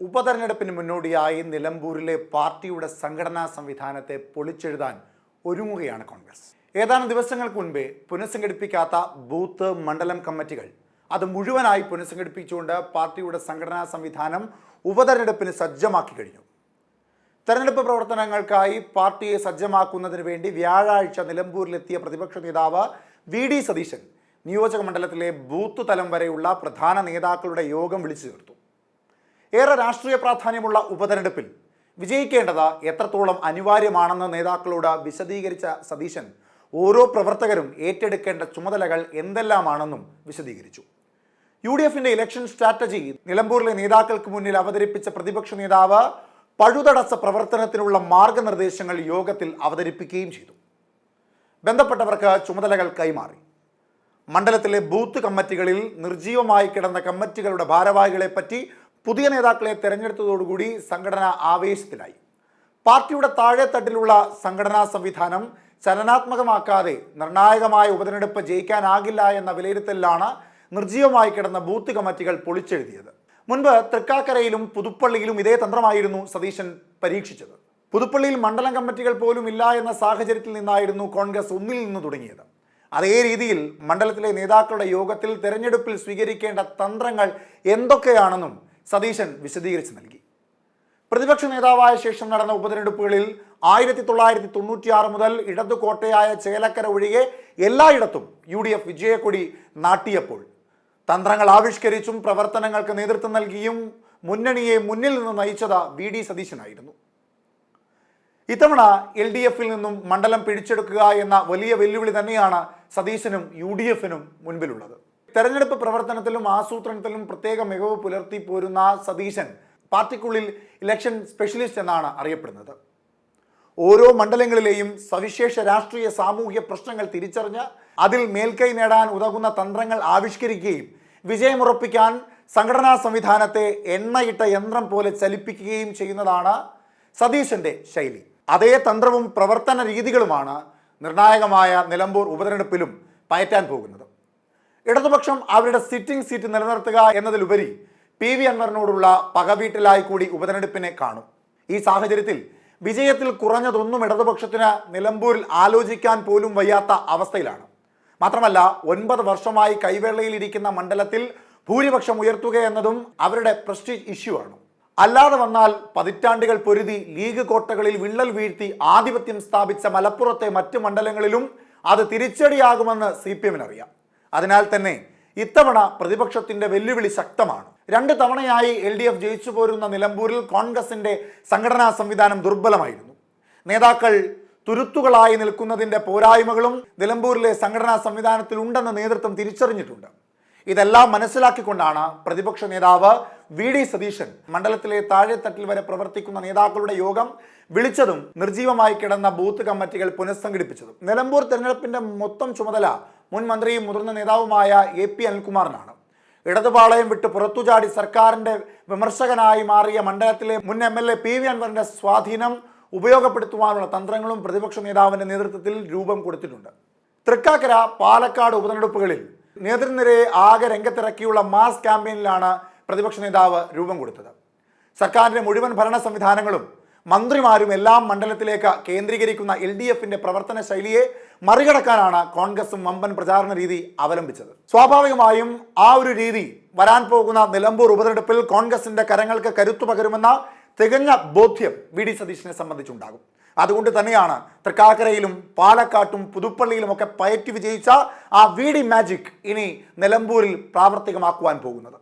ഉപതെരഞ്ഞെടുപ്പിന് മുന്നോടിയായി നിലമ്പൂരിലെ പാർട്ടിയുടെ സംഘടനാ സംവിധാനത്തെ പൊളിച്ചെഴുതാൻ ഒരുങ്ങുകയാണ് കോൺഗ്രസ്. ഏതാനും ദിവസങ്ങൾക്ക് മുൻപേ പുനഃസംഘടിപ്പിക്കാത്ത ബൂത്ത് മണ്ഡലം കമ്മിറ്റികൾ അത് മുഴുവനായി പുനഃസംഘടിപ്പിച്ചുകൊണ്ട് പാർട്ടിയുടെ സംഘടനാ സംവിധാനം ഉപതെരഞ്ഞെടുപ്പിന് സജ്ജമാക്കി കഴിഞ്ഞു. തെരഞ്ഞെടുപ്പ് പ്രവർത്തനങ്ങൾക്കായി പാർട്ടിയെ സജ്ജമാക്കുന്നതിന് വേണ്ടി വ്യാഴാഴ്ച നിലമ്പൂരിലെത്തിയ പ്രതിപക്ഷ നേതാവ് വി.ഡി. സതീശൻ നിയോജക മണ്ഡലത്തിലെ ബൂത്ത് തലം വരെയുള്ള പ്രധാന നേതാക്കളുടെ യോഗം വിളിച്ചു ചേർത്തു. ഏറെ രാഷ്ട്രീയ പ്രാധാന്യമുള്ള ഉപതെരഞ്ഞെടുപ്പിൽ വിജയിക്കേണ്ടത് എത്രത്തോളം അനിവാര്യമാണെന്ന് നേതാക്കളോട് വിശദീകരിച്ച സതീശൻ ഓരോ പ്രവർത്തകരും ഏറ്റെടുക്കേണ്ട ചുമതലകൾ എന്തെല്ലാമാണെന്നും വിശദീകരിച്ചു. UDFന്റെ ഇലക്ഷൻ സ്ട്രാറ്റജി നിലമ്പൂരിലെ നേതാക്കൾക്ക് മുന്നിൽ അവതരിപ്പിച്ച പ്രതിപക്ഷ നേതാവ് പഴുതടച്ച പ്രവർത്തനത്തിനുള്ള മാർഗനിർദ്ദേശങ്ങൾ യോഗത്തിൽ അവതരിപ്പിക്കുകയും ചെയ്തു. ബന്ധപ്പെട്ടവർക്ക് ചുമതലകൾ കൈമാറി. മണ്ഡലത്തിലെ ബൂത്ത് കമ്മിറ്റികളിൽ നിർജീവമായി കിടന്ന കമ്മിറ്റികളുടെ ഭാരവാഹികളെപ്പറ്റി പുതിയ നേതാക്കളെ തെരഞ്ഞെടുത്തതോടുകൂടി സംഘടന ആവേശത്തിലായി. പാർട്ടിയുടെ താഴെത്തട്ടിലുള്ള സംഘടനാ സംവിധാനം ചലനാത്മകമാക്കാതെ നിർണായകമായ ഉപതെരഞ്ഞെടുപ്പ് ജയിക്കാനാകില്ല എന്ന വിലയിരുത്തലിലാണ് നിർജീവമായി കിടന്ന ബൂത്ത് കമ്മിറ്റികൾ പൊളിച്ചെഴുതിയത്. മുൻപ് തൃക്കാക്കരയിലും പുതുപ്പള്ളിയിലും ഇതേ തന്ത്രമായിരുന്നു സതീശൻ പരീക്ഷിച്ചത്. പുതുപ്പള്ളിയിൽ മണ്ഡലം കമ്മിറ്റികൾ പോലും ഇല്ല എന്ന സാഹചര്യത്തിൽ നിന്നായിരുന്നു കോൺഗ്രസ് ഒന്നിൽ നിന്ന് തുടങ്ങിയത്. അതേ രീതിയിൽ മണ്ഡലത്തിലെ നേതാക്കളുടെ യോഗത്തിൽ തെരഞ്ഞെടുപ്പിൽ സ്വീകരിക്കേണ്ട തന്ത്രങ്ങൾ എന്തൊക്കെയാണെന്നും സതീശൻ വിശദീകരിച്ച് നൽകി. പ്രതിപക്ഷ നേതാവായ ശേഷം നടന്ന ഉപതെരഞ്ഞെടുപ്പുകളിൽ 1996 മുതൽ ഇടതു കോട്ടയായ ചേലക്കര ഒഴികെ എല്ലായിടത്തും UDF വിജയക്കൊടി നാട്ടിയപ്പോൾ തന്ത്രങ്ങൾ ആവിഷ്കരിച്ചും പ്രവർത്തനങ്ങൾക്ക് നേതൃത്വം നൽകിയും മുന്നണിയെ മുന്നിൽ നിന്ന് നയിച്ചത് വി.ഡി. സതീശനായിരുന്നു. ഇത്തവണ LDFിൽ നിന്നും മണ്ഡലം പിടിച്ചെടുക്കുക എന്ന വലിയ വെല്ലുവിളി തന്നെയാണ് സതീശനും UDFനും മുൻപിലുള്ളത്. തെരഞ്ഞെടുപ്പ് പ്രവർത്തനത്തിലും ആസൂത്രണത്തിലും പ്രത്യേക മികവ് പുലർത്തി പോരുന്ന സതീശൻ പാർട്ടിക്കുള്ളിൽ ഇലക്ഷൻ സ്പെഷ്യലിസ്റ്റ് എന്നാണ് അറിയപ്പെടുന്നത്. ഓരോ മണ്ഡലങ്ങളിലെയും സവിശേഷ രാഷ്ട്രീയ സാമൂഹ്യ പ്രശ്നങ്ങൾ തിരിച്ചറിഞ്ഞ് അതിൽ മേൽക്കൈ നേടാൻ ഉതകുന്ന തന്ത്രങ്ങൾ ആവിഷ്കരിക്കുകയും വിജയമുറപ്പിക്കാൻ സംഘടനാ സംവിധാനത്തെ എണ്ണയിട്ട യന്ത്രം പോലെ ചലിപ്പിക്കുകയും ചെയ്യുന്നതാണ് സതീശന്റെ ശൈലി. അതേ തന്ത്രവും പ്രവർത്തന രീതികളുമാണ് നിർണായകമായ നിലമ്പൂർ ഉപതെരഞ്ഞെടുപ്പിലും പയറ്റാൻ പോകുന്നത്. ഇടതുപക്ഷം അവരുടെ സിറ്റിംഗ് സീറ്റ് നിലനിർത്തുക എന്നതിലുപരി PV അൻവറിനോടുള്ള പകവീട്ടലായി കൂടി ഉപതെരഞ്ഞെടുപ്പിനെ കാണും. ഈ സാഹചര്യത്തിൽ വിജയത്തിൽ കുറഞ്ഞതൊന്നും ഇടതുപക്ഷത്തിന് നിലമ്പൂരിൽ ആലോചിക്കാൻ പോലും വയ്യാത്ത അവസ്ഥയിലാണ്. മാത്രമല്ല 9 വർഷമായി കൈവേളയിലിരിക്കുന്ന മണ്ഡലത്തിൽ ഭൂരിപക്ഷം ഉയർത്തുക എന്നതും അവരുടെ പ്രസ്റ്റീജ് ഇഷ്യൂ ആണ്. അല്ലാതെ വന്നാൽ പതിറ്റാണ്ടുകൾ പൊരുതി ലീഗ് കോട്ടകളിൽ വിള്ളൽ വീഴ്ത്തി ആധിപത്യം സ്ഥാപിച്ച മലപ്പുറത്തെ മറ്റ് മണ്ഡലങ്ങളിലും അത് തിരിച്ചടിയാകുമെന്ന് CPMന് അറിയാം. അതിനാൽ തന്നെ ഇത്തവണ പ്രതിപക്ഷത്തിന്റെ വെല്ലുവിളി ശക്തമാണ്. 2 തവണയായി LDF ജയിച്ചു പോരുന്ന നിലമ്പൂരിൽ കോൺഗ്രസിന്റെ സംഘടനാ സംവിധാനം ദുർബലമായിരുന്നു. നേതാക്കൾ തുരുത്തുകളായി നിൽക്കുന്നതിന്റെ പോരായ്മകളും നിലമ്പൂരിലെ സംഘടനാ സംവിധാനത്തിൽ ഉണ്ടെന്ന് നേതൃത്വം തിരിച്ചറിഞ്ഞിട്ടുണ്ട്. ഇതെല്ലാം മനസ്സിലാക്കിക്കൊണ്ടാണ് പ്രതിപക്ഷ നേതാവ് വി.ഡി. സതീശൻ മണ്ഡലത്തിലെ താഴെത്തട്ടിൽ വരെ പ്രവർത്തിക്കുന്ന നേതാക്കളുടെ യോഗം വിളിച്ചതും നിർജീവമായി കിടന്ന ബൂത്ത് കമ്മിറ്റികൾ പുനഃസംഘടിപ്പിച്ചതും. നിലമ്പൂർ തെരഞ്ഞെടുപ്പിന്റെ മൊത്തം ചുമതല മുൻ മന്ത്രിയും മുതിർന്ന നേതാവുമായ AP അനിൽകുമാറിനാണ്. ഇടതുപാളയം വിട്ട് പുറത്തുചാടി സർക്കാരിന്റെ വിമർശകനായി മാറിയ മണ്ഡലത്തിലെ മുൻ MLA PV അൻവറിന്റെ സ്വാധീനം ഉപയോഗപ്പെടുത്തുവാനുള്ള തന്ത്രങ്ങളും പ്രതിപക്ഷ നേതാവിന്റെ നേതൃത്വത്തിൽ രൂപം കൊടുത്തിട്ടുണ്ട്. തൃക്കാക്കര, പാലക്കാട് ഉപതെരഞ്ഞെടുപ്പുകളിൽ നേതൃനിരയെ ആകെ രംഗത്തിറക്കിയുള്ള മാസ് ക്യാമ്പയിനിലാണ് പ്രതിപക്ഷ നേതാവ് രൂപം കൊടുത്തത്. സർക്കാരിന്റെ മുഴുവൻ ഭരണ സംവിധാനങ്ങളും മന്ത്രിമാരും എല്ലാം മണ്ഡലത്തിലേക്ക് കേന്ദ്രീകരിക്കുന്ന LDFന്റെ പ്രവർത്തന ശൈലിയെ മറികടക്കാനാണ് കോൺഗ്രസും വമ്പൻ പ്രചാരണ രീതി അവലംബിച്ചത്. സ്വാഭാവികമായും ആ ഒരു രീതി വരാൻ പോകുന്ന നിലമ്പൂർ ഉപതെരഞ്ഞെടുപ്പിൽ കോൺഗ്രസിന്റെ കരങ്ങൾക്ക് കരുത്തു പകരുമെന്ന തികഞ്ഞ ബോധ്യം വി.ഡി. സതീശനെ സംബന്ധിച്ചുണ്ടാകും. അതുകൊണ്ട് തന്നെയാണ് തൃക്കാക്കരയിലും പാലക്കാട്ടും പുതുപ്പള്ളിയിലുമൊക്കെ പയറ്റി വിജയിച്ച ആ വി.ഡി. മാജിക് ഇനി നിലമ്പൂരിൽ പ്രാവർത്തികമാക്കുവാൻ പോകുന്നത്.